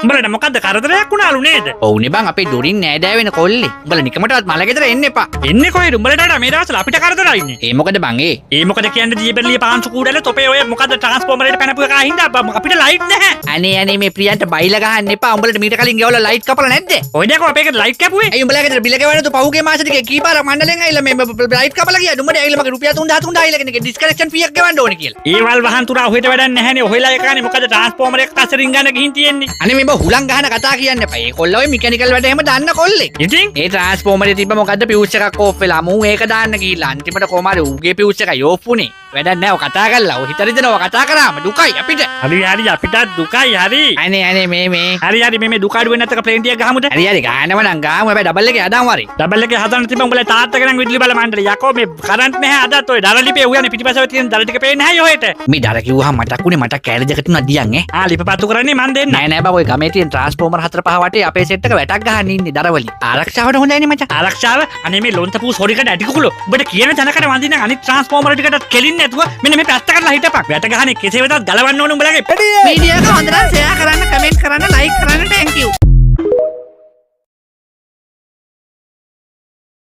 උඹලට මොකද්ද කරදරයක් වුණාලු නේද? ඔවුනේ බං අපේ දුරින් නෑදෑ වෙන කොල්ලේ. උඹලා නිකමටවත් මල ගෙදර එන්න එපා. එන්නේ කොහෙද? උඹලට වඩා මේ දවස්වල අපිට කරදරයි ඉන්නේ. ඒ මොකද බං ඒ? ඒ මොකද කියන්නේ දීබෙල්ලිය පාංශු කූඩල තොපේ ඔය මොකද්ද ට්‍රාන්ස්ෆෝමර් එකට පැනපු එකා හින්දා අපිට ලයිට් නැහැ. අනේ මේ ප්‍රියන්ට බයිලා ගහන්න එපා. උඹලට මීට කලින් ගෙවලා ලයිට් කපලා නැද්ද? ඔය දැකෝ අපේ එකට ලයිට් කැපුවේ. ඇයි උඹලා ගෙදර බිල ගෙවන්න තු පහුගිය මාසෙ ටිකේ කීපාරක් මණ්ඩලෙන් ඇවිල්ලා මේ ලයිට් කපලා ගියා. උඹට ඇවිල්ලා මගේ රුපියල් 3000 ආයිලා කෙනෙක් ඩිස්කනෙක්ෂන් ෆී එකක් ගෙවන්න ඕනේ කියලා. ඒවල් වහන් තුරා ඔහෙට වැඩක් නැහැනේ. ඔහෙලා එකනේ මොකද ට්‍රාන්ස්ෆෝමර් එක කසරින් ගන්න ගිහින් තියෙන්නේ. අනේ මේ හුලං ගහන කතා කියන්න එපා. ඒ කොල්ල ඔය මෙකැනිකල් වැඩ එහෙම දාන්න කොල්ලෙක්. ඉතින් ඒ ට්‍රාන්ස්ෆෝමරේ තිබ්බ මොකද්ද පියුස් එකක් ඕෆ් වෙලා මූ ඒක දාන්න ගිහිල්ලා අන්තිමට කොහමද ඌගේ පියුස් එකයි ඕෆ් උනේ. වැඩක් නැහැ. ඔය කතා කරලා ඔය හිතරිද නෝ කතා කරාම දුකයි අපිට. හරි අපිටත් දුකයි හරි. අනේ මේ හරි මේ දුක අඩු වෙන්නේ නැත්නම් ප්ලේන් ටිකක් ගහමුද? හරි ගහනව නම් ගාමු. හැබැයි ඩබල් එකේ හදාමු වරි. ඩබල් එකේ හදන්න තිබ්බ උඹලා තාත්තගේ නම් විදුලි බල මණ්ඩලය. යකෝ මේ කරන්ට් නැහැ අදත් ඔය දර ලිපේ උයන්නේ පිටිපස්සෙ තියෙන දර ටික පේන්නේ නැහැ ඔහෙට. මේ දර කිව්වහම මතක් උනේ මට කෑලි දෙක තුනක් දියන් ඈ. ලිප පත්තු කරන්නේ මන් දෙන්න. නෑ බා ඔය ගමේ තියෙන ට්‍රාන්ස්ෆෝමර් 4-5 වටේ අපේ සෙට් එක වැටක් ගහන්න ඉන්නේ දරවලින්. ආරක්ෂාවට හොඳයිනේ මචං. ආරක්ෂාව අනේ මේ ලොන්තපු සොරිකට ඇටි කුකුලෝ. උඹට කියන තැනකට වඳින්න අනිත් ට්‍රාන්ස්ෆෝමර් ටිකට කෙලින්නේ නැතුව මෙන්න මේ පැත්ත කරලා හිටපන්. වැට ගහන්නේ කෙසේ වෙතත් ගලවන්න ඕනේ උඹලගේ. වීඩියෝ එක හොඳට ෂෙයා කරන්න කමෙන්ට් කරන්න